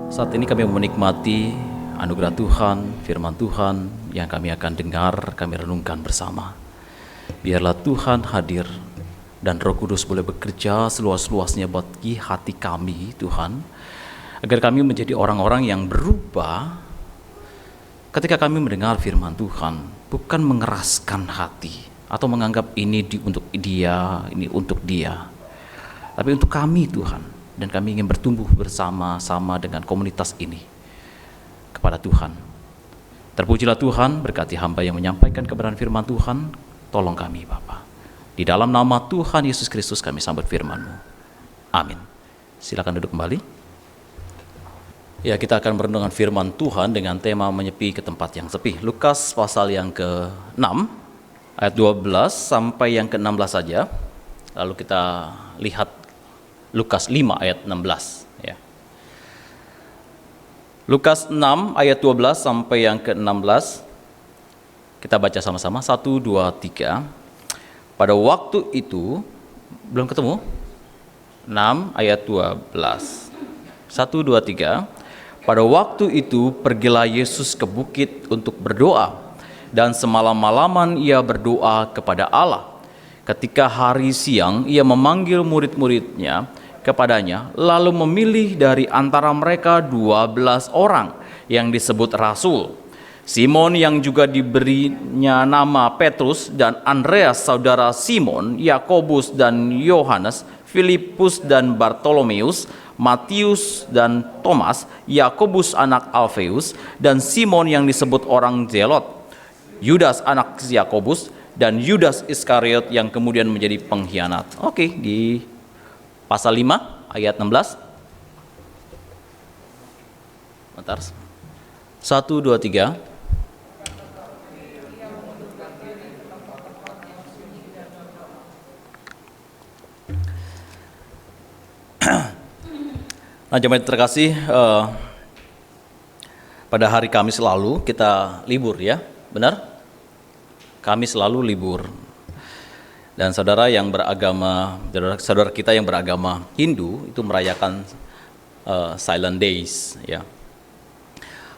Saat ini kami menikmati anugerah Tuhan, firman Tuhan yang kami akan dengar, kami renungkan bersama. Biarlah Tuhan hadir dan Roh Kudus boleh bekerja seluas-luasnya bagi hati kami, Tuhan, agar kami menjadi orang-orang yang berubah ketika kami mendengar firman Tuhan, bukan mengeraskan hati atau menganggap ini untuk dia, ini untuk dia, tapi untuk kami, Tuhan. Dan kami ingin bertumbuh bersama-sama dengan komunitas ini kepada Tuhan. Terpujilah Tuhan, berkati hamba yang menyampaikan kebenaran firman Tuhan. Tolong kami, Bapa. Di dalam nama Tuhan Yesus Kristus kami sambut firman-Mu. Amin. Silakan duduk kembali. Ya, kita akan merenungkan firman Tuhan dengan tema menyepi ke tempat yang sepi. Lukas pasal yang ke-6, ayat 12 sampai yang ke-16 saja. Lalu kita lihat Lukas 5 ayat 16 ya. Lukas 6 ayat 12 sampai yang ke-16. Kita baca sama-sama 1 2 3. Pada waktu itu belum ketemu? 6 ayat 12. 1 2 3. Pada waktu itu pergilah Yesus ke bukit untuk berdoa, dan semalam-malaman ia berdoa kepada Allah. Ketika hari siang ia memanggil murid-muridnya kepadanya, lalu memilih dari antara mereka 12 orang yang disebut rasul. Simon yang juga diberinya nama Petrus, dan Andreas saudara Simon, Yakobus dan Yohanes, Filipus dan Bartolomeus, Matius dan Thomas, Yakobus anak Alfeus, dan Simon yang disebut orang Zelot, Yudas anak Yakobus, dan Yudas Iskariot yang kemudian menjadi pengkhianat. Oke, di pasal 5 ayat 16. Bentar. 1 2 3. Nah, jemaat terkasih, pada hari Kamis lalu kita libur ya, benar? Kamis lalu libur. Dan saudara kita yang beragama Hindu itu merayakan Silent Days ya.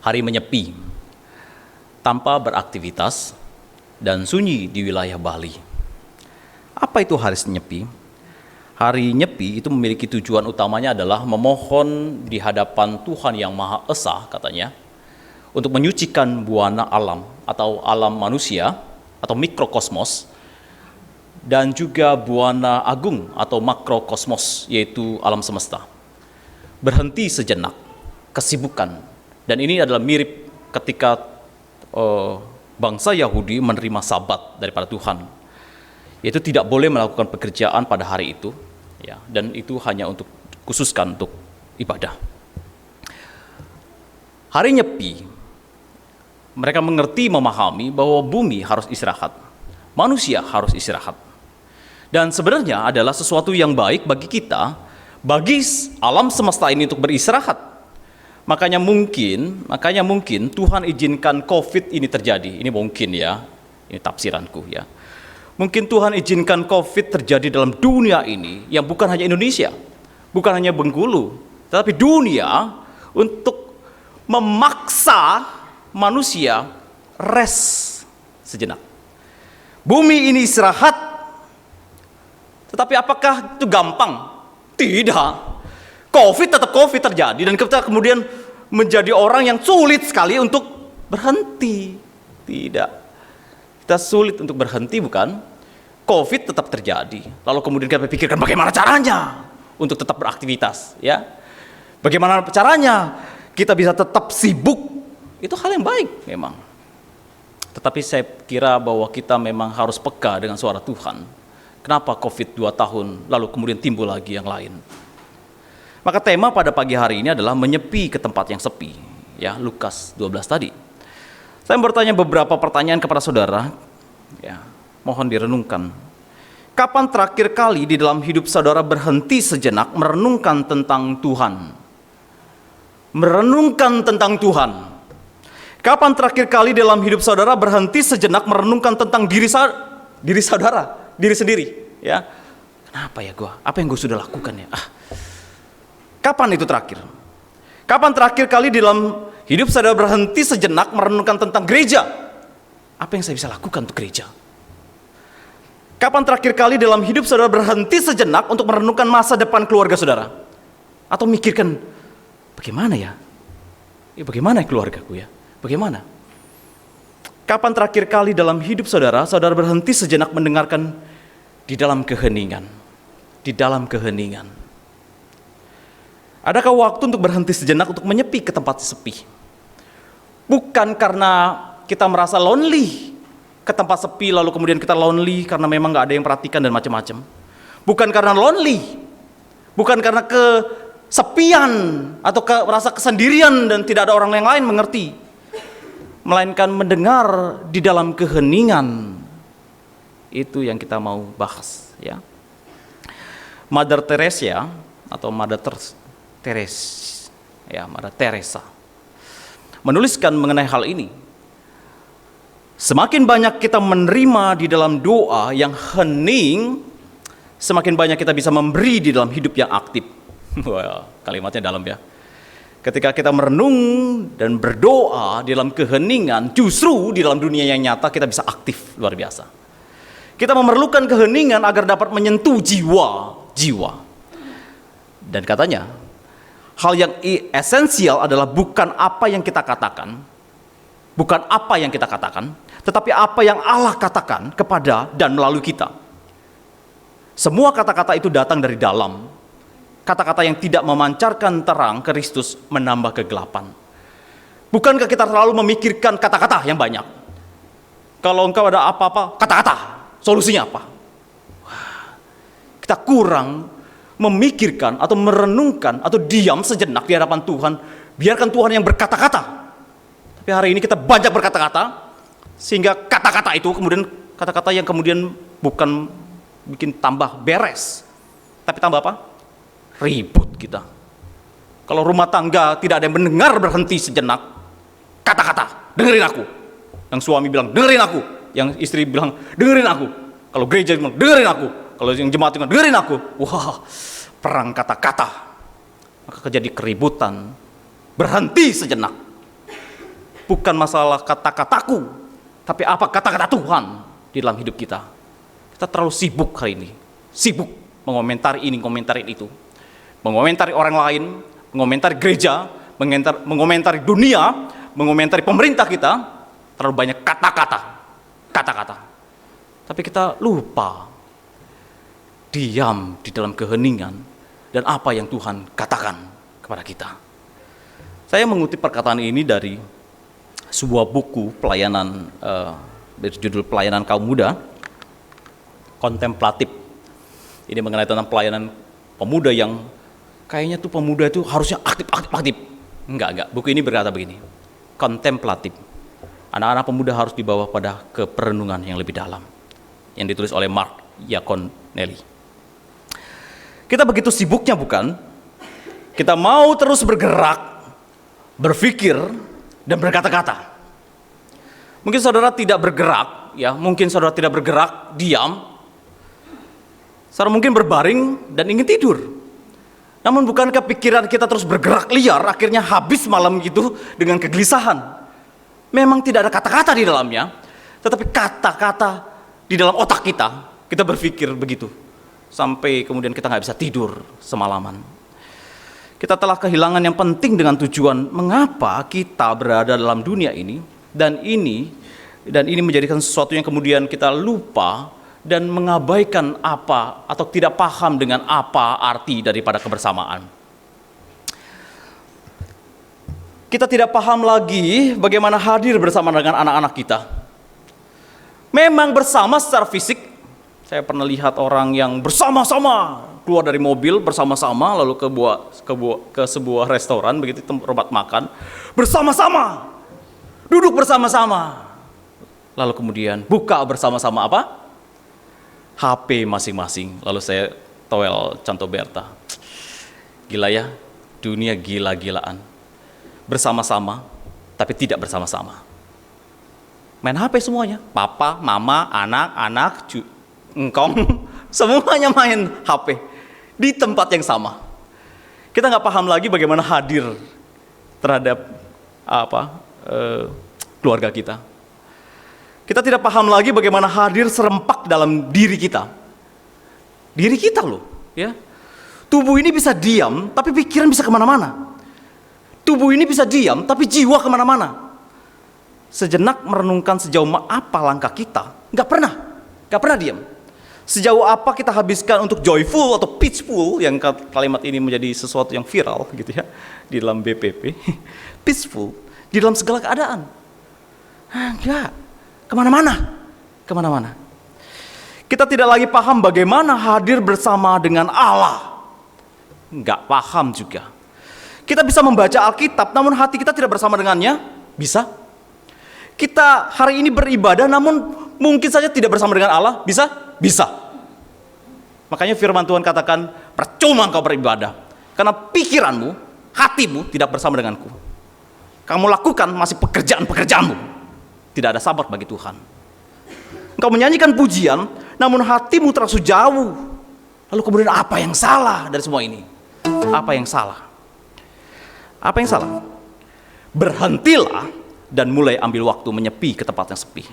Hari menyepi tanpa beraktivitas dan sunyi di wilayah Bali. Apa itu hari menyepi? Hari nyepi itu memiliki tujuan utamanya adalah memohon di hadapan Tuhan yang Maha Esa, katanya, untuk menyucikan buana alam atau alam manusia atau mikrokosmos, dan juga buana agung atau makrokosmos, yaitu alam semesta. Berhenti sejenak kesibukan. Dan ini adalah mirip ketika bangsa Yahudi menerima Sabat daripada Tuhan, yaitu tidak boleh melakukan pekerjaan pada hari itu ya, dan itu hanya untuk khususkan untuk ibadah. Hari nyepi, mereka mengerti, memahami bahwa bumi harus istirahat, manusia harus istirahat. Dan sebenarnya adalah sesuatu yang baik bagi kita, bagi alam semesta ini untuk beristirahat. Makanya mungkin Tuhan izinkan COVID ini terjadi. Ini mungkin ya, ini tafsiranku ya. Mungkin Tuhan izinkan COVID terjadi dalam dunia ini, yang bukan hanya Indonesia, bukan hanya Bengkulu, tetapi dunia, untuk memaksa manusia rest sejenak. Bumi ini istirahat, tetapi apakah itu gampang? Tidak. COVID tetap COVID terjadi, dan kita kemudian menjadi orang yang sulit sekali untuk berhenti. Tidak. Kita sulit untuk berhenti, bukan? COVID tetap terjadi. Lalu kemudian kita pikirkan bagaimana caranya untuk tetap beraktivitas, ya. Bagaimana caranya kita bisa tetap sibuk. Itu hal yang baik memang. Tetapi saya kira bahwa kita memang harus peka dengan suara Tuhan. Kenapa COVID 2 tahun lalu kemudian timbul lagi yang lain? Maka tema pada pagi hari ini adalah menyepi ke tempat yang sepi, ya, Lukas 12 tadi. Saya bertanya beberapa pertanyaan kepada saudara, ya, mohon direnungkan. Kapan terakhir kali di dalam hidup saudara berhenti sejenak merenungkan tentang Tuhan? Merenungkan tentang Tuhan. Kapan terakhir kali dalam hidup saudara berhenti sejenak merenungkan tentang diri saudara, diri sendiri, ya? Kenapa ya gua? Apa yang gue sudah lakukan ya? Kapan itu terakhir? Kapan terakhir kali dalam hidup saudara berhenti sejenak merenungkan tentang gereja? Apa yang saya bisa lakukan untuk gereja? Kapan terakhir kali dalam hidup saudara berhenti sejenak untuk merenungkan masa depan keluarga saudara? Atau mikirkan, bagaimana ya? Bagaimana keluargaku ya? Bagaimana? Kapan terakhir kali dalam hidup saudara, saudara berhenti sejenak mendengarkan di dalam keheningan? Di dalam keheningan. Adakah waktu untuk berhenti sejenak untuk menyepi ke tempat sepi? Bukan karena kita merasa lonely ke tempat sepi, lalu kemudian kita lonely karena memang gak ada yang perhatikan dan macam-macam. Bukan karena lonely, bukan karena kesepian atau merasa kesendirian dan tidak ada orang yang lain mengerti, melainkan mendengar di dalam keheningan. Itu yang kita mau bahas, ya. Mother Teresa atau Mother Teresa menuliskan mengenai hal ini. Semakin banyak kita menerima di dalam doa yang hening, semakin banyak kita bisa memberi di dalam hidup yang aktif. Wah, kalimatnya dalam ya. Ketika kita merenung dan berdoa di dalam keheningan, justru di dalam dunia yang nyata kita bisa aktif, luar biasa. Kita memerlukan keheningan agar dapat menyentuh jiwa. Dan katanya, hal yang esensial adalah bukan apa yang kita katakan, tetapi apa yang Allah katakan kepada dan melalui kita. Semua kata-kata itu datang dari dalam. Kata-kata yang tidak memancarkan terang Kristus menambah kegelapan. Bukankah kita terlalu memikirkan kata-kata yang banyak? Kalau engkau ada apa-apa, kata-kata, solusinya apa? Kita kurang memikirkan atau merenungkan atau diam sejenak di hadapan Tuhan. Biarkan Tuhan yang berkata-kata. Tapi hari ini kita banyak berkata-kata, sehingga kata-kata itu kemudian kata-kata yang kemudian bukan bikin tambah beres, tapi tambah apa? Ribut kita. Kalau rumah tangga tidak ada yang mendengar berhenti sejenak, kata-kata, dengerin aku. Yang suami bilang, dengerin aku. Yang istri bilang, dengerin aku. Kalau gereja bilang, dengerin aku. Kalau yang jemaat bilang, dengerin aku. Wah, perang kata-kata. Maka terjadi keributan. Berhenti sejenak. Bukan masalah kata-kataku, tapi apa kata-kata Tuhan di dalam hidup kita. Kita terlalu sibuk hari ini. Sibuk mengomentari ini, mengomentari itu. Mengomentari orang lain, mengomentari gereja, mengomentari dunia, mengomentari pemerintah kita. Terlalu banyak kata-kata. Tapi kita lupa diam di dalam keheningan dan apa yang Tuhan katakan kepada kita. Saya mengutip perkataan ini dari sebuah buku pelayanan berjudul Pelayanan Kaum Muda, kontemplatif. Ini mengenai tentang pelayanan pemuda yang kayaknya tuh pemuda itu harusnya aktif. Enggak. Buku ini berkata begini, kontemplatif. Anak-anak pemuda harus dibawa pada keperenungan yang lebih dalam. Yang ditulis oleh Mark Yaconelli. Kita begitu sibuknya bukan? Kita mau terus bergerak, berpikir, dan berkata-kata. Mungkin saudara tidak bergerak, ya. Mungkin saudara tidak bergerak, diam. Saudara mungkin berbaring dan ingin tidur. Namun bukankah pikiran kita terus bergerak liar, akhirnya habis malam gitu dengan kegelisahan. Memang tidak ada kata-kata di dalamnya, tetapi kata-kata di dalam otak kita. Kita berpikir begitu, sampai kemudian kita nggak bisa tidur semalaman. Kita telah kehilangan yang penting dengan tujuan mengapa kita berada dalam dunia ini, dan ini menjadikan sesuatu yang kemudian kita lupa dan mengabaikan apa atau tidak paham dengan apa arti daripada kebersamaan. Kita tidak paham lagi bagaimana hadir bersama dengan anak-anak kita. Memang bersama secara fisik, saya pernah lihat orang yang bersama-sama keluar dari mobil bersama-sama lalu ke sebuah restoran begitu, tempat makan bersama-sama, duduk bersama-sama, lalu kemudian buka bersama-sama apa? HP masing-masing. Lalu saya toel Canto Berta, gila ya, dunia gila-gilaan, bersama-sama tapi tidak bersama-sama. Main HP semuanya, papa, mama, anak-anak, engkong, semuanya main HP di tempat yang sama. Kita nggak paham lagi bagaimana hadir terhadap keluarga kita. Kita tidak paham lagi bagaimana hadir serempak dalam diri kita. Diri kita loh, ya. Tubuh ini bisa diam, tapi pikiran bisa kemana-mana. Tubuh ini bisa diam, tapi jiwa kemana-mana. Sejenak merenungkan sejauh apa langkah kita, nggak pernah diam. Sejauh apa kita habiskan untuk joyful atau peaceful, yang kalimat ini menjadi sesuatu yang viral gitu ya di dalam BPP. Peaceful di dalam segala keadaan. Enggak, kemana-mana. Kita tidak lagi paham bagaimana hadir bersama dengan Allah. Enggak paham juga. Kita bisa membaca Alkitab, namun hati kita tidak bersama dengannya. Bisa. Kita hari ini beribadah, namun mungkin saja tidak bersama dengan Allah. Bisa. Makanya firman Tuhan katakan, percuma engkau beribadah, karena pikiranmu, hatimu tidak bersama denganku. Kamu lakukan masih pekerjaanmu. Tidak ada sabar bagi Tuhan. Engkau menyanyikan pujian, namun hatimu terasa jauh. Lalu kemudian apa yang salah dari semua ini? Apa yang salah? Berhentilah dan mulai ambil waktu menyepi ke tempat yang sepi.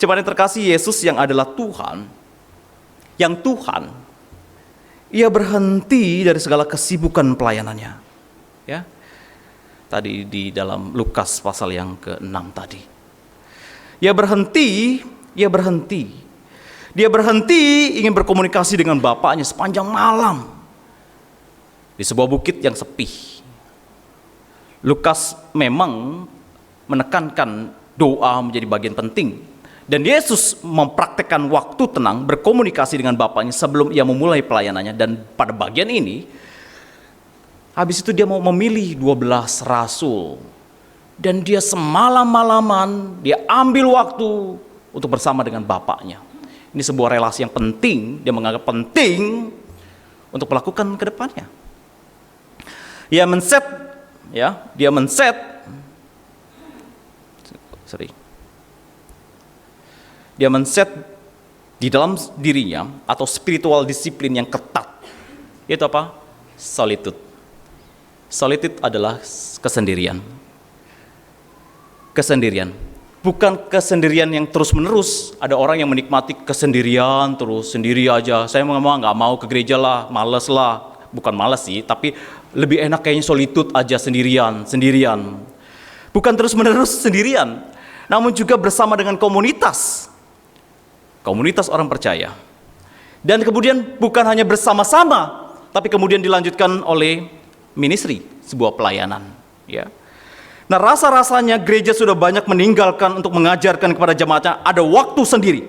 Jemaat yang terkasih, Yesus yang adalah Tuhan, ia berhenti dari segala kesibukan pelayanannya. Ya. Tadi di dalam Lukas pasal yang ke-6 tadi. Ia berhenti ingin berkomunikasi dengan Bapaknya sepanjang malam di sebuah bukit yang sepi. Lukas memang menekankan doa menjadi bagian penting, dan Yesus mempraktekkan waktu tenang berkomunikasi dengan Bapaknya sebelum ia memulai pelayanannya. Dan pada bagian ini, habis itu dia mau memilih 12 rasul, dan dia semalam-malaman dia ambil waktu untuk bersama dengan Bapaknya. Ini sebuah relasi yang penting, dia menganggap penting untuk melakukan ke depannya. Dia men-set di dalam dirinya atau spiritual disiplin yang ketat. Yaitu apa? Solitude. Solitude adalah kesendirian. Bukan kesendirian yang terus-menerus. Ada orang yang menikmati kesendirian terus, sendiri aja. Saya nggak mau ke gereja lah, males lah. Bukan males sih, tapi lebih enak kayaknya solitude aja, sendirian. Bukan terus-menerus sendirian, namun juga bersama dengan komunitas orang percaya. Dan kemudian bukan hanya bersama-sama, tapi kemudian dilanjutkan oleh ministry, sebuah pelayanan. Ya. Nah, rasa-rasanya gereja sudah banyak meninggalkan untuk mengajarkan kepada jemaatnya ada waktu sendiri,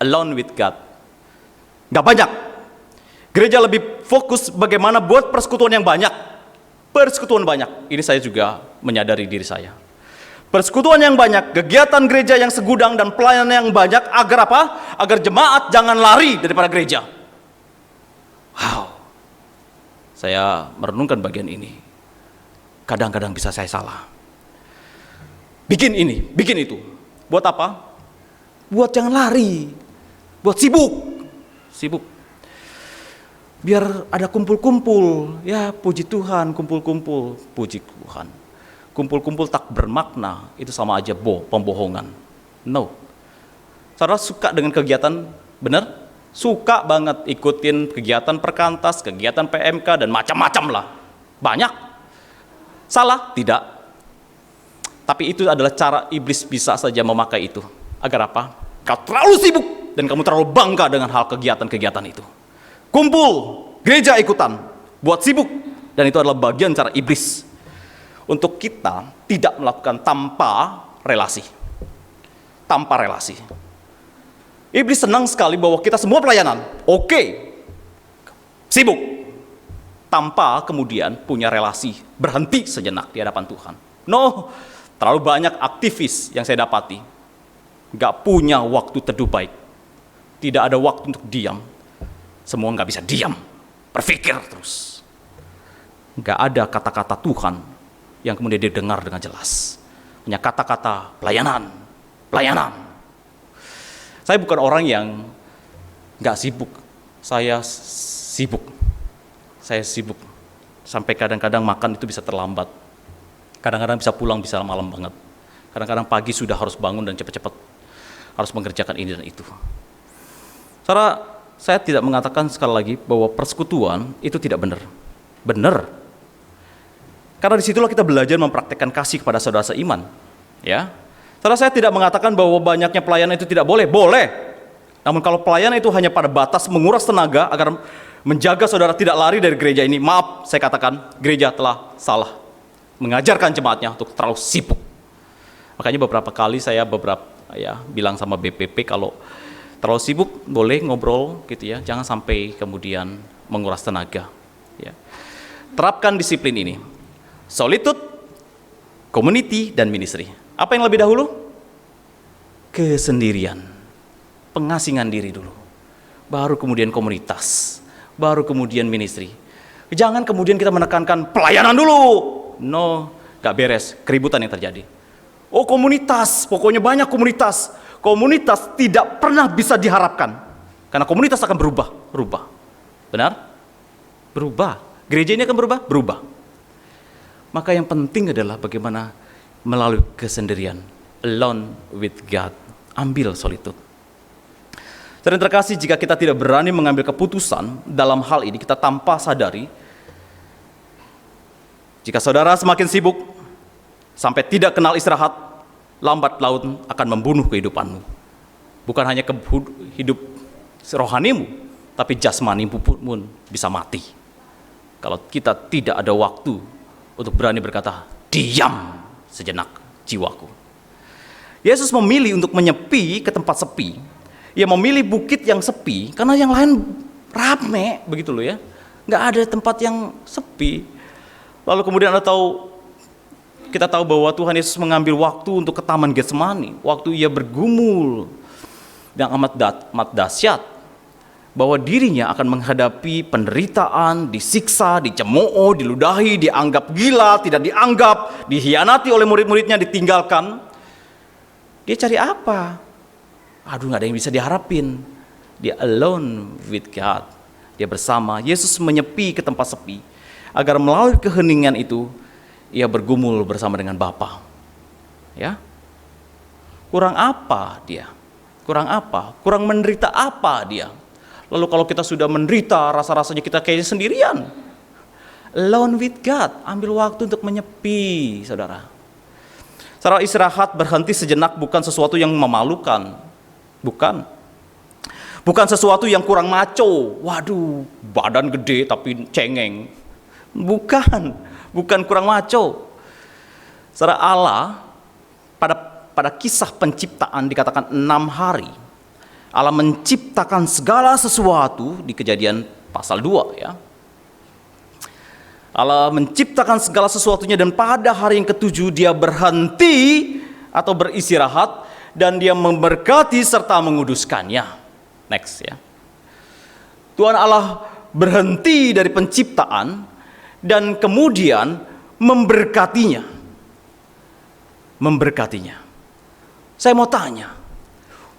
alone with God. Gak banyak. Gereja lebih fokus bagaimana buat persekutuan yang banyak. Ini saya juga menyadari diri saya. Persekutuan yang banyak, kegiatan gereja yang segudang, dan pelayanan yang banyak. Agar apa? Agar jemaat jangan lari daripada gereja. Wow. Saya merenungkan bagian ini. Kadang-kadang bisa saya salah. Bikin ini, bikin itu. Buat apa? Buat jangan lari. Buat sibuk. Biar ada kumpul-kumpul, ya puji Tuhan, kumpul-kumpul, puji Tuhan. Kumpul-kumpul tak bermakna, itu sama aja pembohongan. No. Saudara suka dengan kegiatan, benar? Suka banget ikutin kegiatan perkantas, kegiatan PMK, dan macam-macam lah. Banyak. Salah? Tidak. Tapi itu adalah cara iblis bisa saja memakai itu. Agar apa? Kau terlalu sibuk, dan kamu terlalu bangga dengan hal kegiatan-kegiatan itu. Kumpul, gereja ikutan, buat sibuk. Dan itu adalah bagian cara iblis untuk kita tidak melakukan tanpa relasi. Iblis senang sekali bahwa kita semua pelayanan, oke, sibuk, tanpa kemudian punya relasi, berhenti sejenak di hadapan Tuhan. No, terlalu banyak aktivis yang saya dapati, gak punya waktu teduh baik, tidak ada waktu untuk diam. Semua nggak bisa diam, berpikir terus. Nggak ada kata-kata Tuhan yang kemudian didengar dengan jelas. Hanya kata-kata pelayanan. Saya bukan orang yang nggak sibuk. Saya sibuk. Sampai kadang-kadang makan itu bisa terlambat. Kadang-kadang bisa pulang bisa malam banget. Kadang-kadang pagi sudah harus bangun dan cepat-cepat harus mengerjakan ini dan itu. Saudara, saya tidak mengatakan sekali lagi bahwa persekutuan itu tidak benar. Benar. Karena disitulah kita belajar mempraktekkan kasih kepada saudara seiman. Ya. Saudara, saya tidak mengatakan bahwa banyaknya pelayanan itu tidak boleh. Boleh. Namun kalau pelayanan itu hanya pada batas menguras tenaga agar menjaga saudara tidak lari dari gereja ini, maaf, saya katakan gereja telah salah mengajarkan jemaatnya untuk terlalu sibuk. Makanya beberapa kali saya bilang sama BPP kalau terlalu sibuk boleh ngobrol gitu ya, jangan sampai kemudian menguras tenaga. Ya. Terapkan disiplin ini, solitude, community, dan ministry. Apa yang lebih dahulu? Kesendirian, pengasingan diri dulu, baru kemudian komunitas, baru kemudian ministry. Jangan kemudian kita menekankan pelayanan dulu. No, gak beres, keributan yang terjadi. Oh, komunitas, pokoknya banyak komunitas. Komunitas tidak pernah bisa diharapkan. Karena komunitas akan berubah. Benar? Berubah. Gereja ini akan berubah? Berubah. Maka yang penting adalah bagaimana melalui kesendirian. Alone with God. Ambil solitude. Dan terkasih, jika kita tidak berani mengambil keputusan dalam hal ini, kita tanpa sadari, jika saudara semakin sibuk, sampai tidak kenal istirahat, lambat laun akan membunuh kehidupanmu. Bukan hanya hidup rohanimu, tapi jasmanimu pun bisa mati. Kalau kita tidak ada waktu untuk berani berkata, diam sejenak jiwaku. Yesus memilih untuk menyepi ke tempat sepi. Ia memilih bukit yang sepi, karena yang lain rame, begitu loh ya. Nggak ada tempat yang sepi. Lalu kemudian kita tahu bahwa Tuhan Yesus mengambil waktu untuk ke Taman Getsemani. Waktu ia bergumul yang amat dahsyat bahwa dirinya akan menghadapi penderitaan, disiksa, dicemooh, diludahi, dianggap gila, tidak dianggap, dikhianati oleh murid-muridnya, ditinggalkan. Dia cari apa? Aduh, nggak ada yang bisa diharapin. Dia alone with God. Dia bersama. Yesus menyepi ke tempat sepi agar melalui keheningan itu ia bergumul bersama dengan Bapa. Ya. Kurang apa dia? Kurang apa? Kurang menderita apa dia? Lalu kalau kita sudah menderita, rasa-rasanya kita kayaknya sendirian. Alone with God, ambil waktu untuk menyepi, saudara. Saudara, istirahat, berhenti sejenak bukan sesuatu yang memalukan. Bukan. Bukan sesuatu yang kurang maco. Waduh, badan gede tapi cengeng. Bukan kurang maco. Saudara, Allah pada kisah penciptaan dikatakan 6 hari. Allah menciptakan segala sesuatu di Kejadian pasal 2 ya. Allah menciptakan segala sesuatunya dan pada hari yang ke-7 dia berhenti atau beristirahat dan dia memberkati serta menguduskannya. Next ya. Tuhan Allah berhenti dari penciptaan dan kemudian memberkatinya. Saya mau tanya,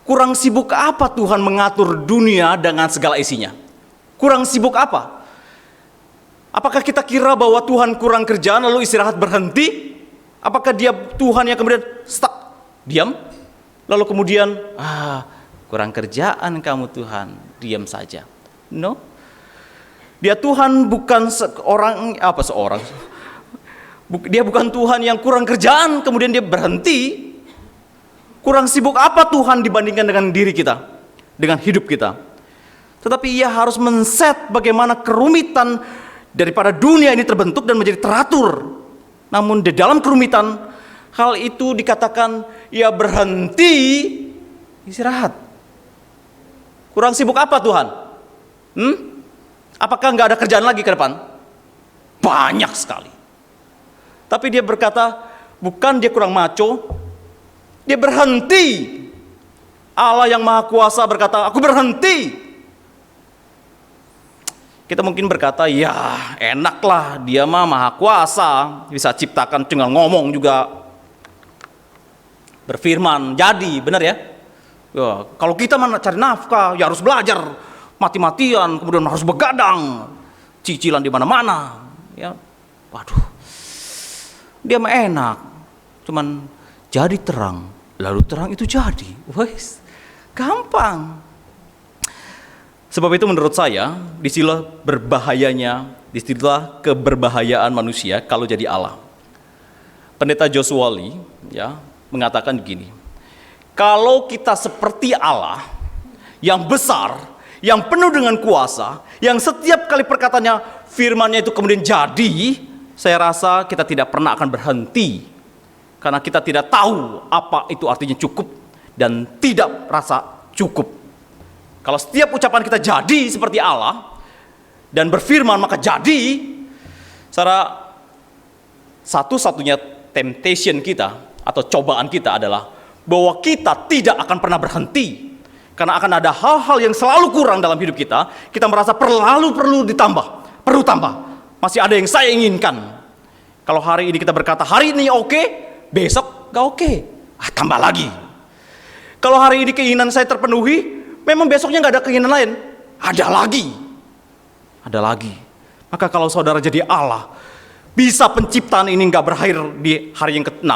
kurang sibuk apa Tuhan mengatur dunia dengan segala isinya? Kurang sibuk apa? Apakah kita kira bahwa Tuhan kurang kerjaan lalu istirahat berhenti? Apakah dia Tuhan yang kemudian stuck, diam? Lalu kemudian, kurang kerjaan kamu Tuhan, diam saja. No. Dia Tuhan bukan dia bukan Tuhan yang kurang kerjaan kemudian dia berhenti. Kurang sibuk apa Tuhan dibandingkan dengan diri kita, dengan hidup kita? Tetapi ia harus men-set bagaimana kerumitan daripada dunia ini terbentuk dan menjadi teratur. Namun di dalam kerumitan hal itu dikatakan ia berhenti istirahat. Kurang sibuk apa Tuhan? Apakah nggak ada kerjaan lagi ke depan? Banyak sekali. Tapi dia berkata, bukan dia kurang maco, dia berhenti. Allah yang Maha Kuasa berkata, aku berhenti. Kita mungkin berkata, ya enaklah dia mah Maha Kuasa, bisa ciptakan tinggal ngomong juga, berfirman, jadi, benar ya? Ya, kalau kita cari nafkah, ya harus belajar mati-matian, kemudian harus begadang, cicilan di mana-mana, ya. Waduh, dia mah enak, cuman jadi terang, lalu terang itu jadi. Wes, gampang. Sebab itu menurut saya, disitulah keberbahayaan manusia kalau jadi Allah. Pendeta Joshua Lee ya mengatakan begini, kalau kita seperti Allah yang besar, yang penuh dengan kuasa, yang setiap kali perkataannya, firman-Nya itu kemudian jadi, saya rasa kita tidak pernah akan berhenti, karena kita tidak tahu apa itu artinya cukup dan tidak rasa cukup. Kalau setiap ucapan kita jadi seperti Allah dan berfirman maka jadi, secara satu-satunya temptation kita atau cobaan kita adalah bahwa kita tidak akan pernah berhenti. Karena akan ada hal-hal yang selalu kurang dalam hidup kita. Kita merasa perlu ditambah, perlu tambah. Masih ada yang saya inginkan. Kalau hari ini kita berkata hari ini oke, besok gak oke, tambah lagi. Kalau hari ini keinginan saya terpenuhi, memang besoknya gak ada keinginan lain, ada lagi. Maka kalau saudara jadi Allah, bisa penciptaan ini gak berakhir di hari yang ke-6,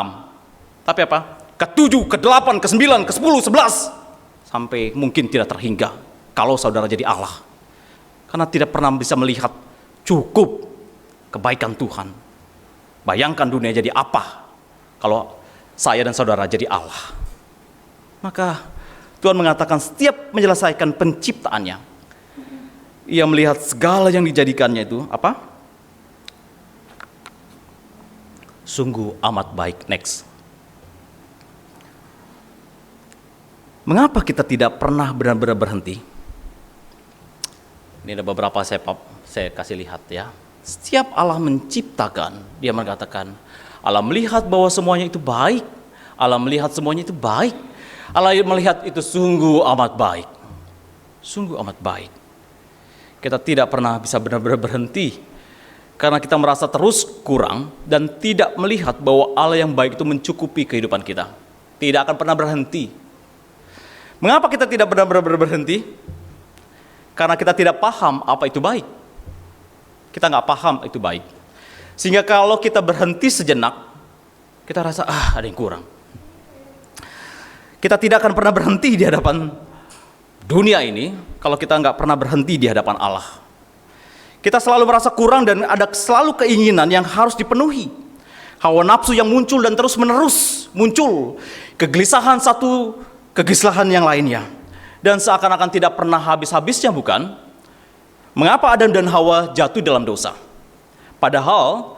tapi apa? Ke-7, ke-8, ke-9, ke-10, 11, sampai mungkin tidak terhingga kalau saudara jadi Allah. Karena tidak pernah bisa melihat cukup kebaikan Tuhan. Bayangkan dunia jadi apa kalau saya dan saudara jadi Allah. Maka Tuhan mengatakan setiap menyelesaikan penciptaannya, Ia melihat segala yang dijadikannya itu apa? Sungguh amat baik. Next. Mengapa kita tidak pernah benar-benar berhenti? Ini ada beberapa saya kasih lihat ya. Setiap Allah menciptakan, Dia mengatakan, Allah melihat bahwa semuanya itu baik. Allah melihat semuanya itu baik. Allah melihat itu sungguh amat baik. Sungguh amat baik. Kita tidak pernah bisa benar-benar berhenti, karena kita merasa terus kurang dan tidak melihat bahwa Allah yang baik itu mencukupi kehidupan kita. Tidak akan pernah berhenti. Mengapa kita tidak benar-benar berhenti? Karena kita tidak paham apa itu baik. Kita nggak paham itu baik. Sehingga kalau kita berhenti sejenak, kita rasa ada yang kurang. Kita tidak akan pernah berhenti di hadapan dunia ini kalau kita nggak pernah berhenti di hadapan Allah. Kita selalu merasa kurang dan ada selalu keinginan yang harus dipenuhi. Hawa nafsu yang muncul dan terus menerus muncul. Kegelisahan satu, kegelisahan yang lainnya. Dan seakan-akan tidak pernah habis-habisnya, bukan? Mengapa Adam dan Hawa jatuh dalam dosa? Padahal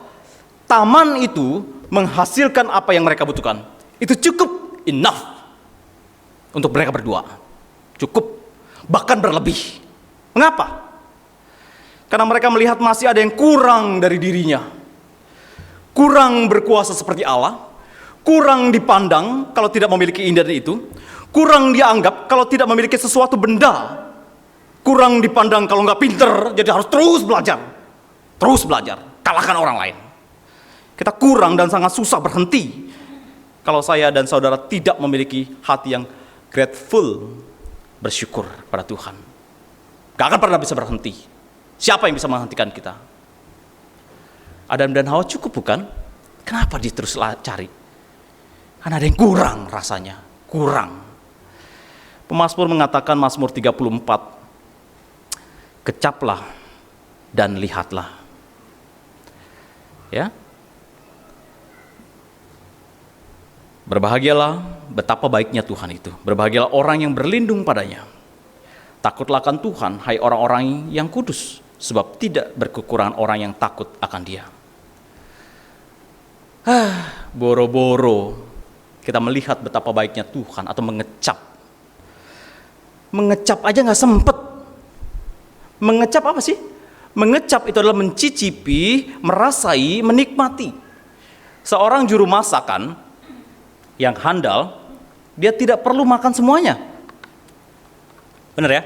taman itu menghasilkan apa yang mereka butuhkan. Itu cukup, enough untuk mereka berdua. Cukup, bahkan berlebih. Mengapa? Karena mereka melihat masih ada yang kurang dari dirinya. Kurang berkuasa seperti Allah, kurang dipandang kalau tidak memiliki keindahan itu, kurang dianggap kalau tidak memiliki sesuatu benda, kurang dipandang kalau nggak pinter, jadi harus terus belajar, kalahkan orang lain. Kita kurang dan sangat susah berhenti kalau saya dan saudara tidak memiliki hati yang grateful, bersyukur pada Tuhan. Gak akan pernah bisa berhenti. Siapa yang bisa menghentikan kita? Adam dan Hawa cukup, bukan? Kenapa dia terus cari? Karena ada yang kurang rasanya, kurang. Pemazmur mengatakan, Mazmur 34, kecaplah dan lihatlah. Ya. Berbahagialah, betapa baiknya Tuhan itu. Berbahagialah orang yang berlindung padanya. Takutlah akan Tuhan, hai orang-orang yang kudus, sebab tidak berkekurangan orang yang takut akan Dia. Boro-boro kita melihat betapa baiknya Tuhan atau mengecap. Mengecap aja nggak sempet. Mengecap apa sih? Mengecap itu adalah mencicipi, merasai, menikmati. Seorang juru masakan yang handal, dia tidak perlu makan semuanya. Benar ya?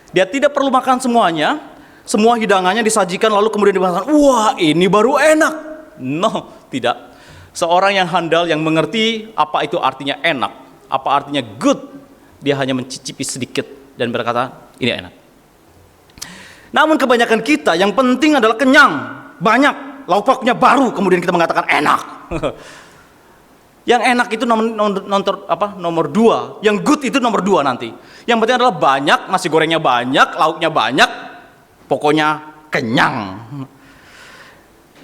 Dia tidak perlu makan semuanya, semua hidangannya disajikan lalu kemudian dikatakan, wah ini baru enak. No, tidak. Seorang yang handal, yang mengerti apa itu artinya enak, apa artinya good, dia hanya mencicipi sedikit dan berkata, ini enak. Namun kebanyakan kita yang penting adalah kenyang, banyak, lauk pauknya baru, kemudian kita mengatakan enak. Yang enak itu nomor 2, yang good itu nomor 2 nanti. Yang penting adalah banyak, nasi gorengnya banyak, lauknya banyak, pokoknya kenyang.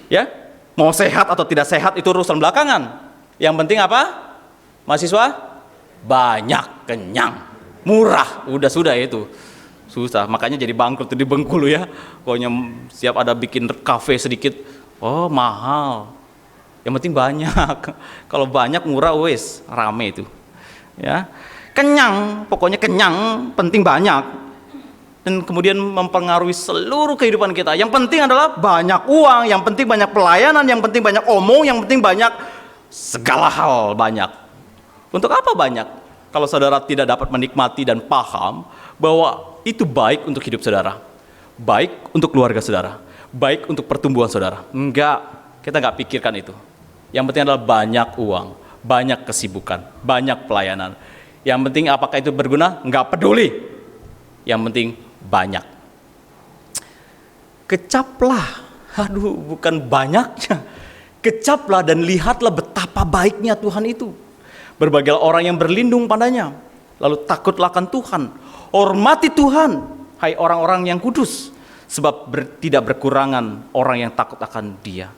Ya, mau sehat atau tidak sehat itu urusan belakangan. Yang penting apa? Mahasiswa banyak, kenyang, murah, sudah itu. Susah, makanya jadi bangkrut di Bengkulu ya. Pokoknya siap ada bikin kafe sedikit, oh mahal. Yang penting banyak. Kalau banyak murah wes rame itu. Ya. Kenyang, pokoknya kenyang, penting banyak. Dan kemudian mempengaruhi seluruh kehidupan kita. Yang penting adalah banyak uang, yang penting banyak pelayanan, yang penting banyak omong, yang penting banyak segala hal banyak. Untuk apa banyak? Kalau saudara tidak dapat menikmati dan paham bahwa itu baik untuk hidup saudara, baik untuk keluarga saudara, baik untuk pertumbuhan saudara. Kita nggak pikirkan itu. Yang penting adalah banyak uang, banyak kesibukan, banyak pelayanan. Yang penting apakah itu berguna? Nggak peduli. Yang penting banyak. Kecaplah, bukan banyaknya. Kecaplah dan lihatlah betapa baiknya Tuhan itu. Berbahagialah orang yang berlindung padanya. Lalu takutlah akan Tuhan. Hormati Tuhan, hai orang-orang yang kudus. Sebab tidak berkurangan orang yang takut akan Dia.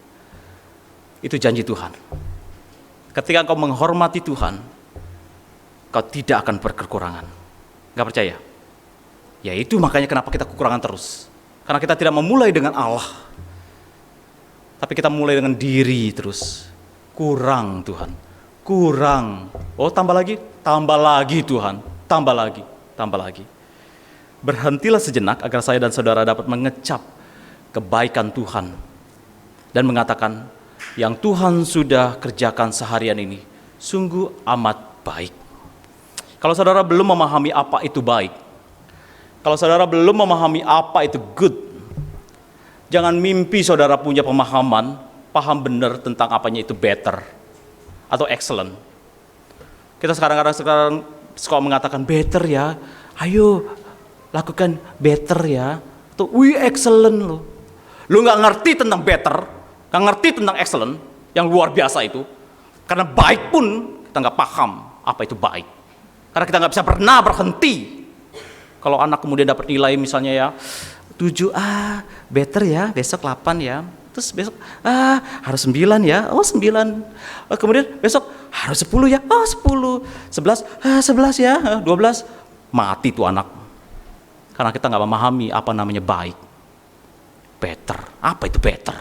Itu janji Tuhan. Ketika engkau menghormati Tuhan, kau tidak akan berkekurangan. Gak percaya? Ya itu makanya kenapa kita kekurangan terus. Karena kita tidak memulai dengan Allah, tapi kita mulai dengan diri terus. Kurang Tuhan, kurang. Oh tambah lagi Tuhan, tambah lagi. Berhentilah sejenak agar saya dan saudara dapat mengecap kebaikan Tuhan dan mengatakan, yang Tuhan sudah kerjakan seharian ini sungguh amat baik. Kalau saudara belum memahami apa itu baik, kalau saudara belum memahami apa itu good, jangan mimpi saudara punya paham benar tentang apanya itu better atau excellent. Kita sekarang suka mengatakan better ya, ayo lakukan better ya, atau excellent loh. Lu nggak ngerti tentang better, nggak ngerti tentang excellent yang luar biasa itu. Karena baik pun kita nggak paham apa itu baik. Karena kita nggak bisa pernah berhenti. Kalau anak kemudian dapat nilai misalnya ya 7, better ya, besok 8 ya, terus besok harus 9 ya, 9, kemudian besok harus 10 ya, 10, 11, 11 ya, 12, mati tuh anak. Karena kita nggak memahami apa namanya baik. Better, apa itu better?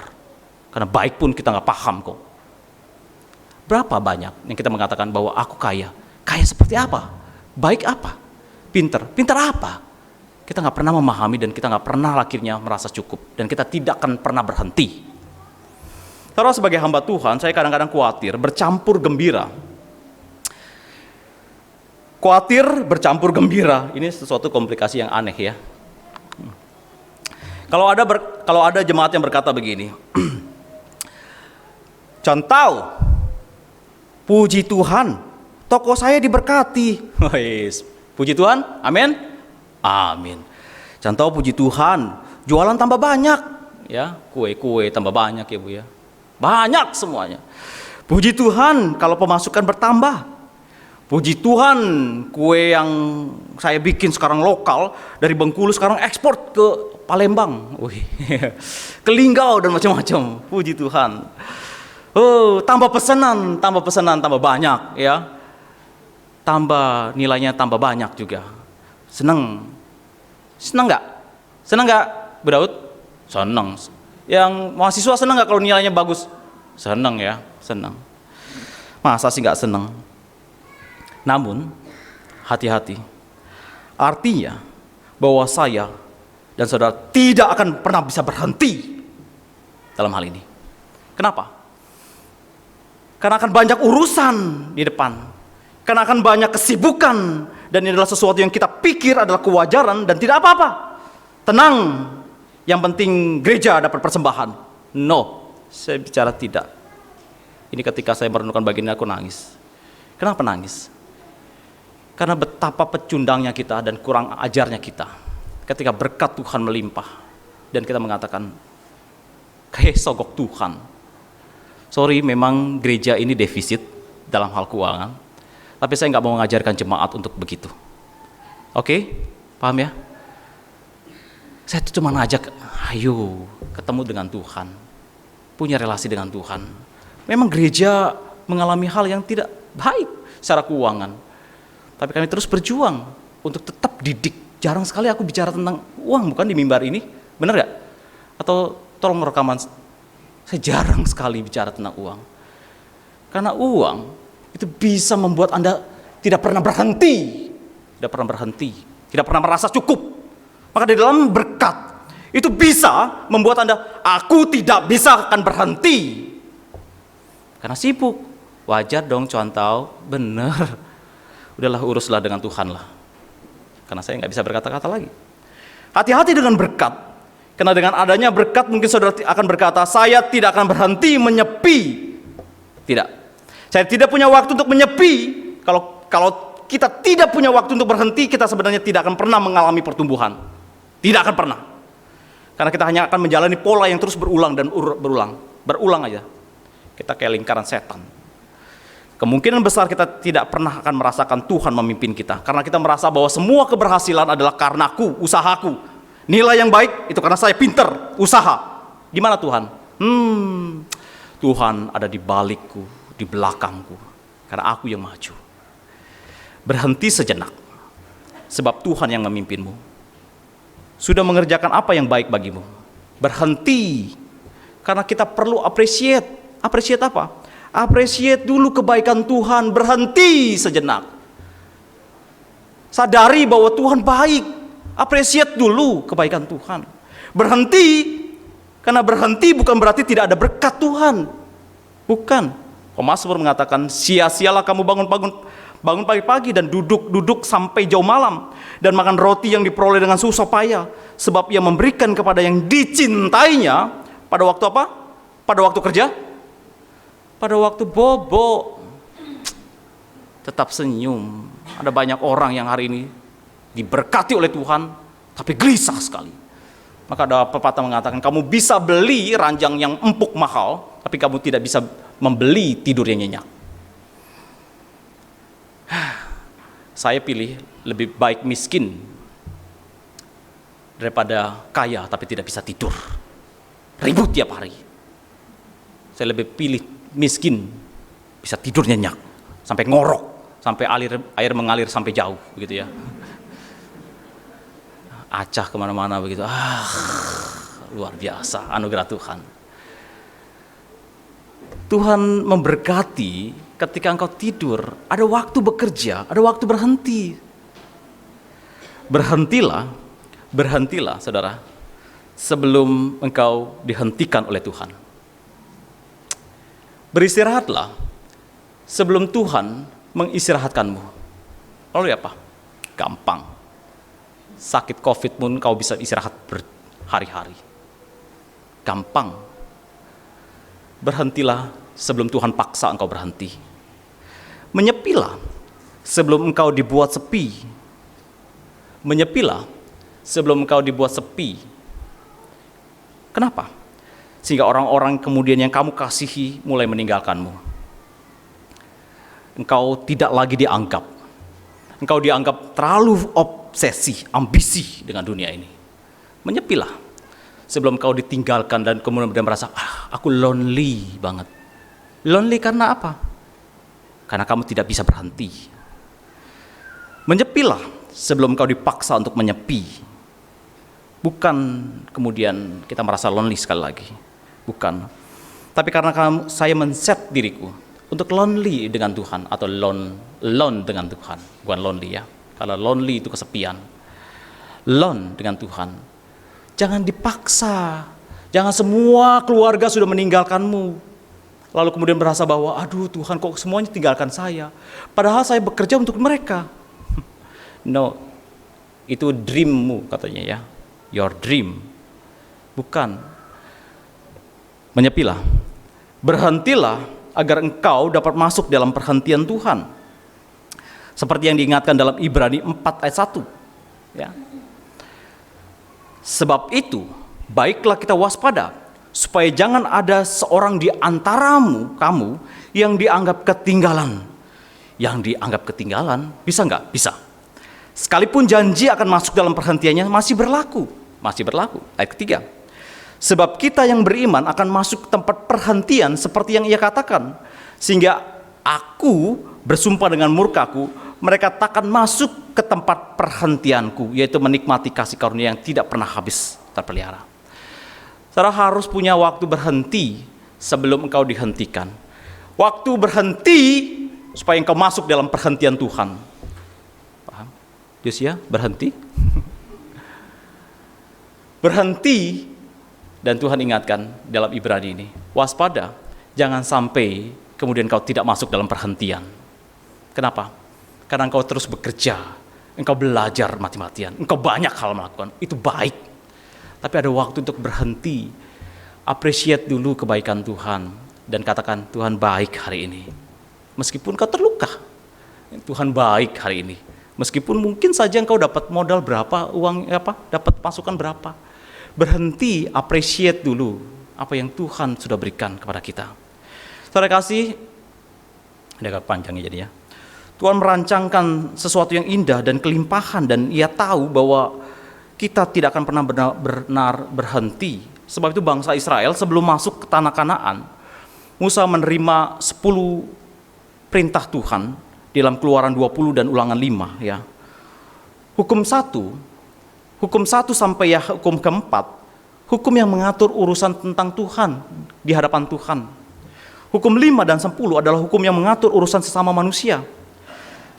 Karena baik pun kita nggak paham kok. Berapa banyak yang kita mengatakan bahwa aku kaya? Kaya seperti apa? Baik apa? Pinter apa? Kita nggak pernah memahami dan kita nggak pernah akhirnya merasa cukup. Dan kita tidak akan pernah berhenti. Saudara, sebagai hamba Tuhan, saya kadang-kadang khawatir, bercampur gembira. Khawatir bercampur gembira, ini sesuatu komplikasi yang aneh ya. Kalau ada jemaat yang berkata begini, contoh, puji Tuhan, toko saya diberkati. Puji Tuhan, amin, amin. Contoh, puji Tuhan, jualan tambah banyak, ya, kue tambah banyak ya Bu ya, banyak semuanya. Puji Tuhan, kalau pemasukan bertambah. Puji Tuhan, kue yang saya bikin sekarang lokal dari Bengkulu sekarang ekspor ke Palembang, ke Linggau dan macam-macam. Puji Tuhan. Oh, tambah pesanan tambah banyak ya. Tambah nilainya tambah banyak juga. Senang nggak? Senang nggak, Bu Daud? Senang. Yang mahasiswa senang nggak kalau nilainya bagus? Senang ya, senang. Masa sih nggak senang? Namun, hati-hati. Artinya bahwa saya dan saudara tidak akan pernah bisa berhenti dalam hal ini. Kenapa? Karena akan banyak urusan di depan. Karena akan banyak kesibukan. Dan ini adalah sesuatu yang kita pikir adalah kewajaran dan tidak apa-apa. Tenang, yang penting gereja dapat persembahan. No, saya bicara tidak. Ini ketika saya merenungkan bagian ini aku nangis. Kenapa nangis? Karena betapa pecundangnya kita dan kurang ajarnya kita ketika berkat Tuhan melimpah dan kita mengatakan kayak sogok Tuhan. Sorry, memang gereja ini defisit dalam hal keuangan, tapi saya nggak mau mengajarkan jemaat untuk begitu. Oke, paham ya? Saya tuh cuma ngajak, ayo ketemu dengan Tuhan, punya relasi dengan Tuhan. Memang gereja mengalami hal yang tidak baik secara keuangan, tapi kami terus berjuang untuk tetap didik. Jarang sekali aku bicara tentang uang, bukan di mimbar ini, benar gak? Atau tolong rekaman, saya jarang sekali bicara tentang uang. Karena uang itu bisa membuat Anda tidak pernah berhenti, tidak pernah merasa cukup. Maka di dalam berkat itu bisa membuat Anda, aku tidak bisa akan berhenti. Karena sibuk, wajar dong contau, bener. Udahlah, uruslah dengan Tuhan lah. Karena saya nggak bisa berkata-kata lagi. Hati-hati dengan berkat. Karena dengan adanya berkat mungkin saudara akan berkata, saya tidak akan berhenti menyepi. Tidak. Saya tidak punya waktu untuk menyepi. Kalau kita tidak punya waktu untuk berhenti, kita sebenarnya tidak akan pernah mengalami pertumbuhan. Tidak akan pernah. Karena kita hanya akan menjalani pola yang terus berulang dan berulang aja. Kita kayak lingkaran setan. Kemungkinan besar kita tidak pernah akan merasakan Tuhan memimpin kita. Karena kita merasa bahwa semua keberhasilan adalah karenaku, usahaku. Nilai yang baik itu karena saya pinter, usaha. Gimana Tuhan? Tuhan ada di balikku, di belakangku. Karena aku yang maju. Berhenti sejenak. Sebab Tuhan yang memimpinmu. Sudah mengerjakan apa yang baik bagimu. Berhenti. Karena kita perlu appreciate. Appreciate apa? Appreciate dulu kebaikan Tuhan. Berhenti sejenak. Sadari bahwa Tuhan baik. Appreciate dulu kebaikan Tuhan. Berhenti. Karena berhenti bukan berarti tidak ada berkat Tuhan. Bukan. Mazmur mengatakan, sia-sialah kamu bangun pagi-pagi dan duduk sampai jauh malam, dan makan roti yang diperoleh dengan susah payah, sebab ia memberikan kepada yang dicintainya pada waktu apa? Pada waktu kerja? Pada waktu bobo. Tetap senyum. Ada banyak orang yang hari ini diberkati oleh Tuhan, tapi gelisah sekali. Maka ada pepatah mengatakan, kamu bisa beli ranjang yang empuk mahal, tapi kamu tidak bisa membeli tidur yang nyenyak. Saya pilih lebih baik miskin daripada kaya tapi tidak bisa tidur, ribut tiap hari. Saya lebih pilih miskin, bisa tidur nyenyak, sampai ngorok, sampai air mengalir sampai jauh, begitu ya. Acah kemana-mana begitu. Luar biasa anugerah Tuhan. Tuhan memberkati ketika engkau tidur, ada waktu bekerja, ada waktu berhenti. Berhentilah saudara, sebelum engkau dihentikan oleh Tuhan. Beristirahatlah sebelum Tuhan mengistirahatkanmu. Lalu apa? Gampang. Sakit COVID pun kau bisa istirahat berhari-hari. Gampang. Berhentilah sebelum Tuhan paksa engkau berhenti. Menyepilah sebelum engkau dibuat sepi. Menyepilah sebelum engkau dibuat sepi. Kenapa? Sehingga orang-orang kemudian yang kamu kasihi mulai meninggalkanmu. Engkau tidak lagi dianggap. Engkau dianggap terlalu obsesi, ambisi dengan dunia ini. Menyepilah sebelum kau ditinggalkan dan kemudian merasa, aku lonely banget. Lonely karena apa? Karena kamu tidak bisa berhenti. Menyepilah sebelum kau dipaksa untuk menyepi. Bukan kemudian kita merasa lonely sekali lagi. Bukan. Tapi karena saya men-set diriku untuk lonely dengan Tuhan, atau lone dengan Tuhan. Bukan lonely ya. Kalau lonely itu kesepian. Lone dengan Tuhan. Jangan dipaksa. Jangan semua keluarga sudah meninggalkanmu, lalu kemudian berasa bahwa, aduh Tuhan kok semuanya tinggalkan saya. Padahal saya bekerja untuk mereka. No, itu dreammu katanya ya. Your dream. Bukan. Menyepilah. Berhentilah agar engkau dapat masuk dalam perhentian Tuhan. Seperti yang diingatkan dalam Ibrani 4 ayat 1. Ya. Sebab itu, baiklah kita waspada, supaya jangan ada seorang di antaramu, kamu, yang dianggap ketinggalan. Yang dianggap ketinggalan, bisa nggak? Bisa. Sekalipun janji akan masuk dalam perhentiannya, masih berlaku. Masih berlaku. Ayat ketiga. Sebab kita yang beriman akan masuk ke tempat perhentian seperti yang ia katakan. Sehingga aku bersumpah dengan murkaku, mereka takkan masuk ke tempat perhentianku, yaitu menikmati kasih karunia yang tidak pernah habis terpelihara. Saudara harus punya waktu berhenti sebelum engkau dihentikan. Waktu berhenti supaya engkau masuk dalam perhentian Tuhan. Paham? Yosia, berhenti. Berhenti. Dan Tuhan ingatkan dalam Ibrani ini, waspada, jangan sampai kemudian engkau tidak masuk dalam perhentian. Kenapa? Karena engkau terus bekerja, engkau belajar mati-matian, engkau banyak hal melakukan, itu baik. Tapi ada waktu untuk berhenti, appreciate dulu kebaikan Tuhan, dan katakan, Tuhan baik hari ini. Meskipun kau terluka, Tuhan baik hari ini. Meskipun mungkin saja engkau dapat modal berapa, uang apa, dapat masukan berapa. Berhenti, appreciate dulu apa yang Tuhan sudah berikan kepada kita. Saudara kasih, ini agak panjangnya jadinya. Tuhan merancangkan sesuatu yang indah dan kelimpahan, dan ia tahu bahwa kita tidak akan pernah benar berhenti. Sebab itu bangsa Israel sebelum masuk ke tanah Kanaan, Musa menerima 10 perintah Tuhan dalam Keluaran 20 dan Ulangan 5 ya. Hukum 1 sampai ya hukum keempat, hukum yang mengatur urusan tentang Tuhan di hadapan Tuhan. Hukum 5 dan 10 adalah hukum yang mengatur urusan sesama manusia.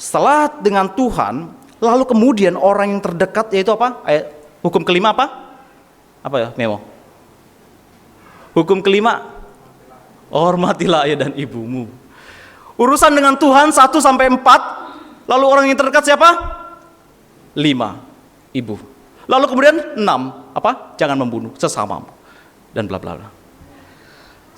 Setelah dengan Tuhan, lalu kemudian orang yang terdekat, yaitu apa? Hukum kelima apa? Apa ya, Memo? Hukum kelima, hormatilah ayah dan ibumu. Urusan dengan Tuhan 1 sampai 4, lalu orang yang terdekat siapa? 5, ibu. Lalu kemudian 6, apa? Jangan membunuh sesamamu. Dan bla bla bla.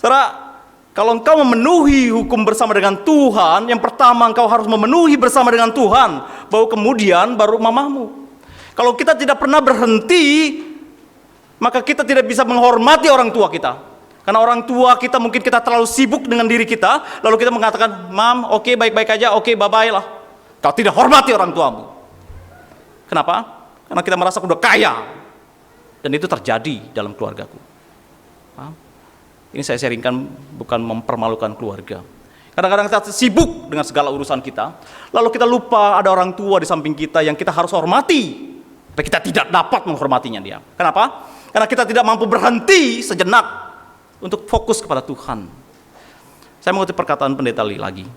Saudara, kalau engkau memenuhi hukum bersama dengan Tuhan, yang pertama engkau harus memenuhi bersama dengan Tuhan, baru kemudian baru mamahmu. Kalau kita tidak pernah berhenti, maka kita tidak bisa menghormati orang tua kita. Karena orang tua kita mungkin kita terlalu sibuk dengan diri kita, lalu kita mengatakan, Mam, oke, baik-baik aja, oke, bye-bye lah. Kau tidak hormati orang tuamu. Kenapa? Karena kita merasa udah kaya. Dan itu terjadi dalam keluargaku. Paham? Ini saya sharingkan bukan mempermalukan keluarga. Kadang-kadang kita sibuk dengan segala urusan kita, lalu kita lupa ada orang tua di samping kita yang kita harus hormati. Tapi kita tidak dapat menghormatinya dia. Kenapa? Karena kita tidak mampu berhenti sejenak untuk fokus kepada Tuhan. Saya mengutip perkataan pendeta Lee lagi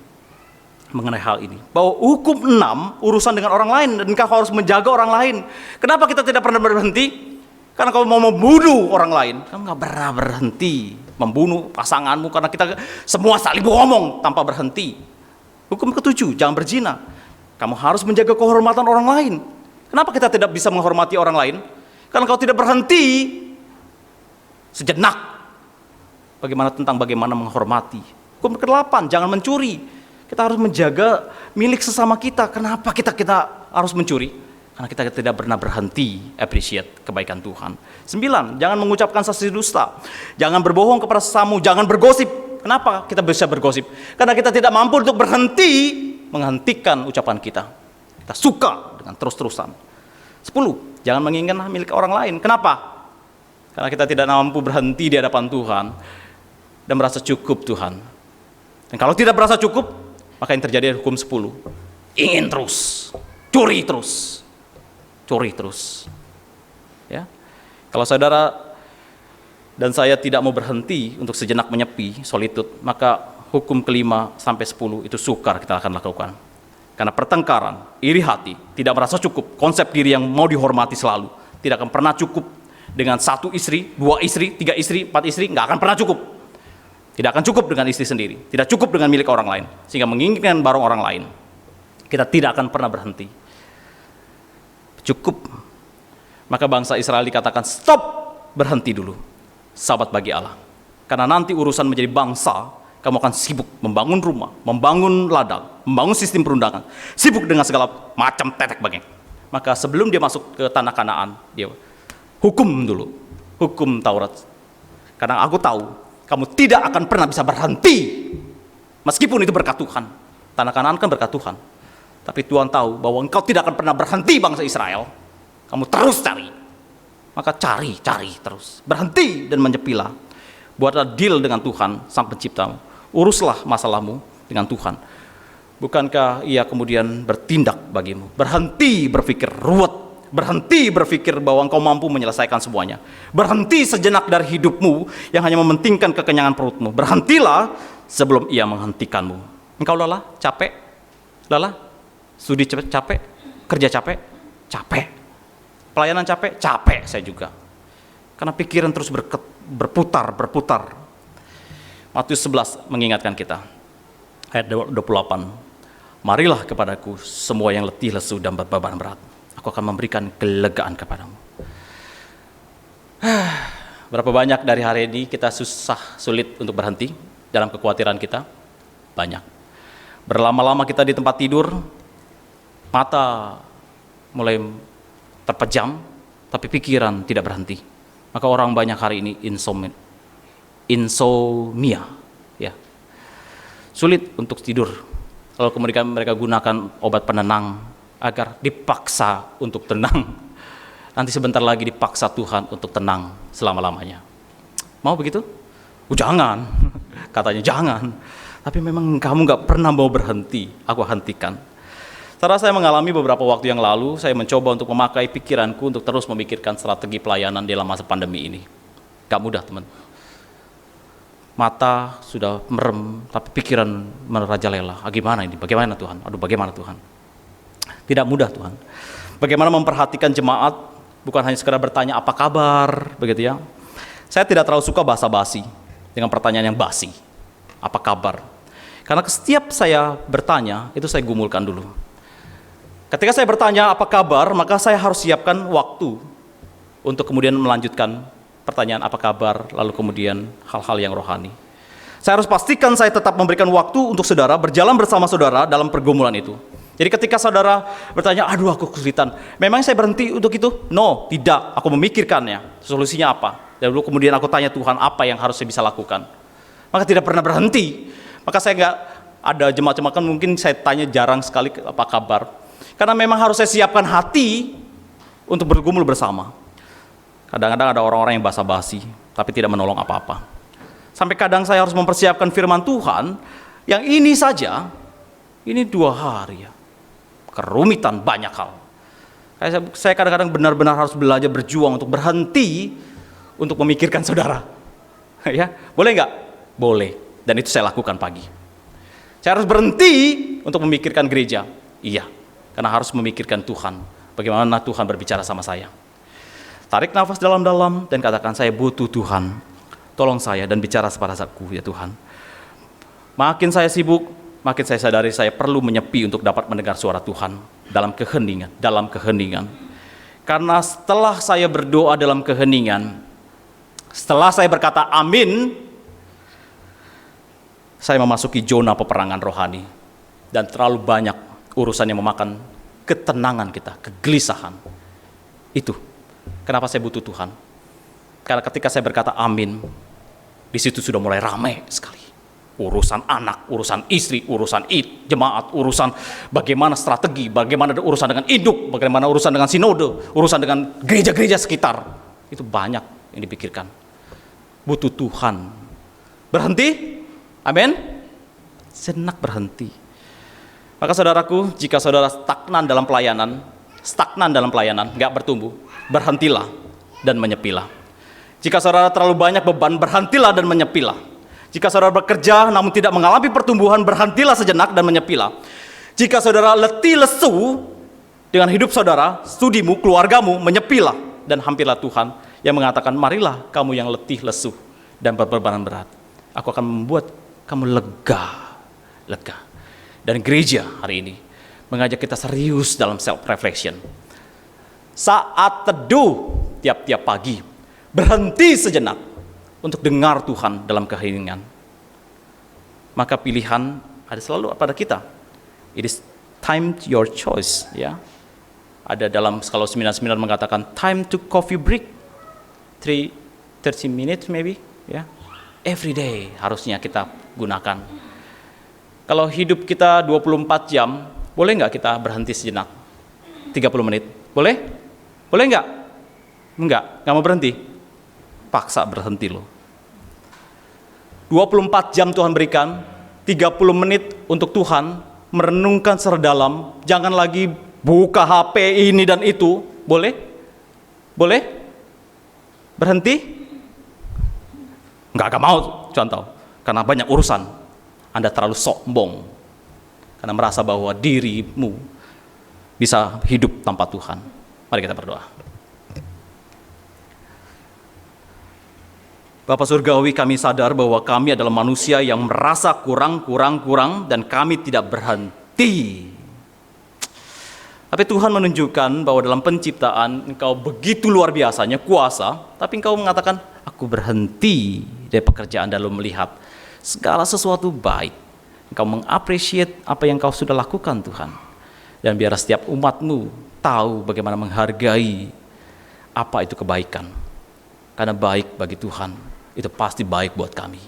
mengenai hal ini, bahwa hukum 6 urusan dengan orang lain, dan kau harus menjaga orang lain. Kenapa kita tidak pernah berhenti? Karena kau mau membunuh orang lain, kamu gak pernah berhenti membunuh pasanganmu, karena kita semua saling ngomong tanpa berhenti. Hukum ke-7, jangan berzina. Kamu harus menjaga kehormatan orang lain. Kenapa kita tidak bisa menghormati orang lain? Karena kau tidak berhenti sejenak. Bagaimana menghormati? Hukum ke-8, jangan mencuri. Kita harus menjaga milik sesama kita. Kenapa kita harus mencuri? Karena kita tidak pernah berhenti appreciate kebaikan Tuhan. 9, jangan mengucapkan saksi dusta. Jangan berbohong kepada sesamamu, jangan bergosip. Kenapa kita bisa bergosip? Karena kita tidak mampu untuk berhenti menghentikan ucapan kita. Kita suka dengan terus-terusan. 10, jangan menginginkan milik orang lain. Kenapa? Karena kita tidak mampu berhenti di hadapan Tuhan dan merasa cukup Tuhan. Dan kalau tidak merasa cukup, maka yang terjadi adalah hukum 10. Ingin terus, curi terus. Ya. Kalau saudara dan saya tidak mau berhenti untuk sejenak menyepi, solitude, maka hukum ke-5 sampai 10 itu sukar kita akan lakukan. Karena pertengkaran, iri hati, tidak merasa cukup, konsep diri yang mau dihormati selalu, tidak akan pernah cukup dengan 1 istri, 2 istri, 3 istri, 4 istri, nggak akan pernah cukup. Tidak akan cukup dengan istri sendiri, tidak cukup dengan milik orang lain, sehingga menginginkan barang orang lain. Kita tidak akan pernah berhenti. Cukup. Maka bangsa Israel dikatakan stop, berhenti dulu. Sahabat bagi Allah. Karena nanti urusan menjadi bangsa, kamu akan sibuk membangun rumah, membangun ladang, membangun sistem perundangan, sibuk dengan segala macam tetek bengek. Maka sebelum dia masuk ke tanah Kanaan, dia hukum dulu, hukum Taurat. Karena aku tahu kamu tidak akan pernah bisa berhenti. Meskipun itu berkat Tuhan. Tanah Kanaan kan berkat Tuhan. Tapi Tuhan tahu bahwa engkau tidak akan pernah berhenti bangsa Israel. Kamu terus cari. Maka cari terus. Berhenti dan menyepilah. Buatlah deal dengan Tuhan, Sang Penciptamu. Uruslah masalahmu dengan Tuhan. Bukankah Ia kemudian bertindak bagimu? Berhenti berpikir ruwet. Berhenti berpikir bahwa engkau mampu menyelesaikan semuanya. Berhenti sejenak dari hidupmu yang hanya mementingkan kekenyangan perutmu. Berhentilah sebelum Ia menghentikanmu. Engkau lelah, capek, lelah, studi capek, kerja capek, capek, pelayanan capek, capek saya juga. Karena pikiran terus berputar. Matius 11 mengingatkan kita, ayat 28, marilah kepadaku semua yang letih, lesu, dan berbeban berat. Aku akan memberikan kelegaan kepadamu. Berapa banyak dari hari ini kita sulit untuk berhenti dalam kekhawatiran kita? Banyak. Berlama-lama kita di tempat tidur, mata mulai terpejam, tapi pikiran tidak berhenti. Maka orang banyak hari ini insomnia, ya. Sulit untuk tidur. Lalu kemudian mereka gunakan obat penenang agar dipaksa untuk tenang. Nanti sebentar lagi dipaksa Tuhan untuk tenang selama-lamanya. Mau begitu? Jangan. Katanya jangan. Tapi memang kamu gak pernah mau berhenti. Aku hentikan. Setelah saya mengalami beberapa waktu yang lalu, saya mencoba untuk memakai pikiranku untuk terus memikirkan strategi pelayanan dalam masa pandemi ini. Gak mudah, teman. Mata sudah merem, tapi pikiran merajalela. Gimana ini? Bagaimana Tuhan? Bagaimana Tuhan? Tidak mudah, Tuhan. Bagaimana memperhatikan jemaat, bukan hanya sekedar bertanya apa kabar, begitu ya. Saya tidak terlalu suka basa-basi dengan pertanyaan yang basi. Apa kabar? Karena setiap saya bertanya, itu saya gumulkan dulu. Ketika saya bertanya apa kabar, maka saya harus siapkan waktu untuk kemudian melanjutkan pertanyaan apa kabar, lalu kemudian hal-hal yang rohani. Saya harus pastikan saya tetap memberikan waktu untuk saudara, berjalan bersama saudara dalam pergumulan itu. Jadi ketika saudara bertanya, aku kesulitan, memang saya berhenti untuk itu? No, tidak, aku memikirkannya, solusinya apa. Dan lalu kemudian aku tanya Tuhan, apa yang harus saya bisa lakukan. Maka tidak pernah berhenti. Maka saya nggak ada jemaat-jemaat, kan mungkin saya tanya jarang sekali apa kabar. Karena memang harus saya siapkan hati untuk bergumul bersama. Kadang-kadang ada orang-orang yang basa-basi, tapi tidak menolong apa-apa. Sampai kadang saya harus mempersiapkan firman Tuhan, yang ini saja, ini 2 hari ya. Kerumitan banyak hal. Saya kadang-kadang benar-benar harus belajar berjuang untuk berhenti untuk memikirkan saudara. Ya, boleh nggak? Boleh. Dan itu saya lakukan pagi. Saya harus berhenti untuk memikirkan gereja. Iya, karena harus memikirkan Tuhan. Bagaimana Tuhan berbicara sama saya. Tarik nafas dalam-dalam dan katakan, saya butuh Tuhan. Tolong saya dan bicara kepada aku ya Tuhan. Makin saya sibuk, makin saya sadari saya perlu menyepi untuk dapat mendengar suara Tuhan dalam keheningan. Karena setelah saya berdoa dalam keheningan, setelah saya berkata amin, saya memasuki zona peperangan rohani. Dan terlalu banyak urusan yang memakan ketenangan kita, kegelisahan. Itu kenapa saya butuh Tuhan. Karena ketika saya berkata amin, di situ sudah mulai ramai sekali. Urusan anak, urusan istri, urusan jemaat, urusan bagaimana strategi, bagaimana urusan dengan induk, bagaimana urusan dengan sinode, urusan dengan gereja-gereja sekitar. Itu banyak yang dipikirkan. Butuh Tuhan. Berhenti? Amin? Sejenak berhenti. Maka saudaraku, jika saudara stagnan dalam pelayanan, gak bertumbuh, berhentilah dan menyepilah. Jika saudara terlalu banyak beban, berhentilah dan menyepilah. Jika saudara bekerja namun tidak mengalami pertumbuhan, berhentilah sejenak dan menyepilah. Jika saudara letih lesu dengan hidup saudara, studimu, keluargamu, menyepilah dan hampirlah Tuhan yang mengatakan, marilah kamu yang letih lesu dan berbeban berat. Aku akan membuat kamu lega. Dan gereja hari ini mengajak kita serius dalam self-reflection. Saat teduh tiap-tiap pagi, berhenti sejenak untuk dengar Tuhan dalam keheningan. Maka pilihan ada selalu pada kita. It is time to your choice, ya. Ada dalam kalau 99 mengatakan time to coffee break, 30 minutes maybe, Ya, every day harusnya kita gunakan. Kalau hidup kita 24 jam, boleh nggak kita berhenti sejenak? 30 menit, boleh? Boleh nggak? Nggak mau berhenti? Paksa berhenti loh. 24 jam Tuhan berikan, 30 menit untuk Tuhan, merenungkan secara dalam, jangan lagi buka HP ini dan itu, boleh? Boleh? Berhenti? Nggak mau, contoh, karena banyak urusan. Anda terlalu sombong, karena merasa bahwa dirimu bisa hidup tanpa Tuhan. Mari kita berdoa. Bapa Surgawi, kami sadar bahwa kami adalah manusia yang merasa kurang, dan kami tidak berhenti. Tapi Tuhan menunjukkan bahwa dalam penciptaan Engkau begitu luar biasanya kuasa, tapi Engkau mengatakan, aku berhenti dari pekerjaan dan lalu melihat segala sesuatu baik. Engkau mengapresiasi apa yang Kau sudah lakukan, Tuhan. Dan biar setiap umat-Mu tahu bagaimana menghargai apa itu kebaikan. Karena baik bagi Tuhan, itu pasti baik buat kami.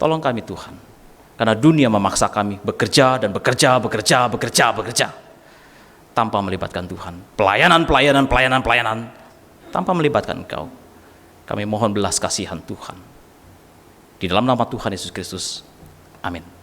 Tolong kami Tuhan, karena dunia memaksa kami bekerja tanpa melibatkan Tuhan. Pelayanan tanpa melibatkan Engkau. Kami mohon belas kasihan Tuhan. Di dalam nama Tuhan Yesus Kristus. Amin.